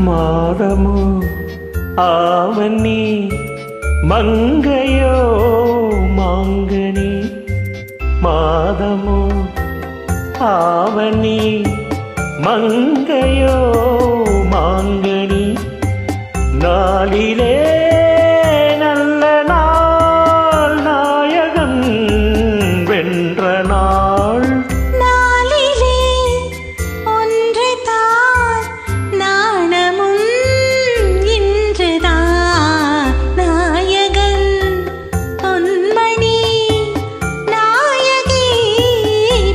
மாதமோ ஆவணி மங்கையோ மாங்கனி மாதமோ ஆவணி மங்கையோ மாங்கனி நாளிலே நல்ல நாள் நாயகன் வென்ற நாள் நாளிலே ஒன்றுதான் நாணமும் இன்றுதான் நாயகன் பொன்மணி நாயகி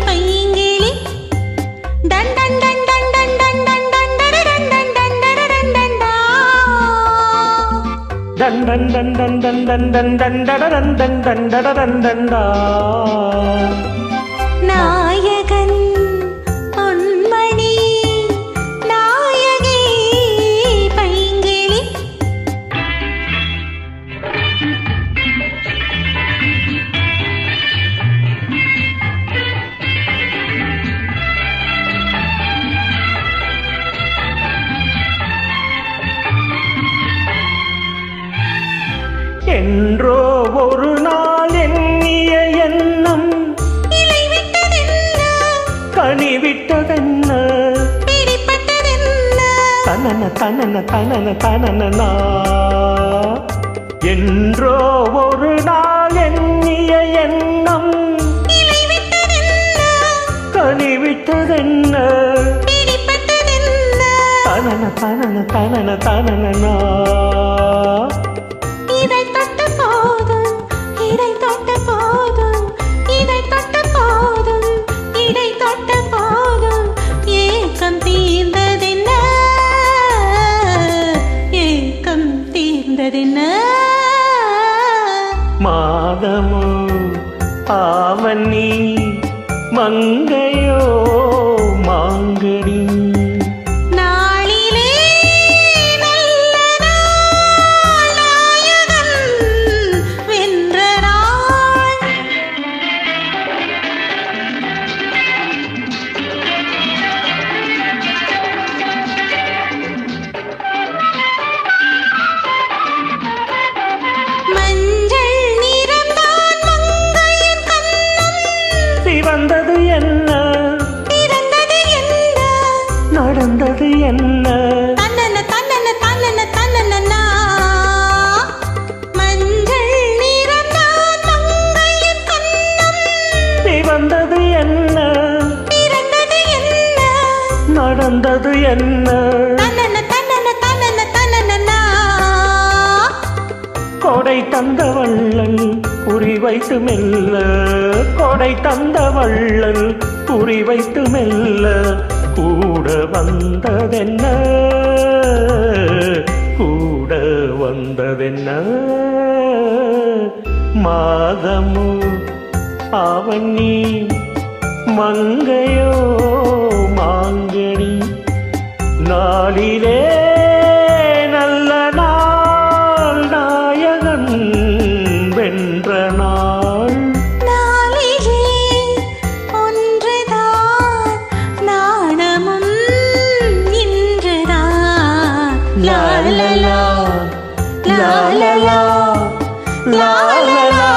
பைங்கிளி டன் டன் டன் டன் டன் டன் டன் டன் டன் டன் டன் டன் டன் நாயகன் பொன்மணி நாயகி பைங்கிளி என்றோ ஒரு நாள் எண்ணிய எண்ணம் கனிவிட்டதென்ன தனன தனன தனன தனனா என்றோ ஒரு நாள் எண்ணிய எண்ணம் கனிவிட்டதென்ன தனன தனன தனன தனனா இதை தொட்ட போதும் இதை தொட்ட போதும் இதை தொட்ட போதும் இதை தொட்ட போதும் ஏக்கம் தீர்ந்ததென்ன ஏக்கம் தீர்ந்ததென்ன மாதமோ ஆவணி மங்கையோ மாங்கனி நாளிலே நல்ல நாள் நாயகன் வென்ற நாள் மஞ்சள் நிறம்தான் மங்கையின் கண்ணம் சிவந்தது என்ன பிறந்தது என்ன நடந்தது என்ன தன்னன தன்னன தன்னன தன்னனா மஞ்சள் நிறம்தான் மங்கையின் கண்ணம் சிவந்தது என்ன பிறந்தது என்ன நடந்தது என்ன தன்னன தன்னன தன்னன தன்னனா கொடை தந்த வள்ளல் குறி வைத்து மெல்ல கொடை தந்த வள்ளல் குறி வைத்து மெல்ல கூட வந்ததென்ன கூட வந்ததென்ன மாதமோ ஆவணி மங்கையோ மாங்கனி நாளிலே நல்ல நாள் நாயகன் வென்ற நாள் நாளிலே ஒன்றுதான் நாணமும் இன்றுதான் லாலலா லாலலா லாலலா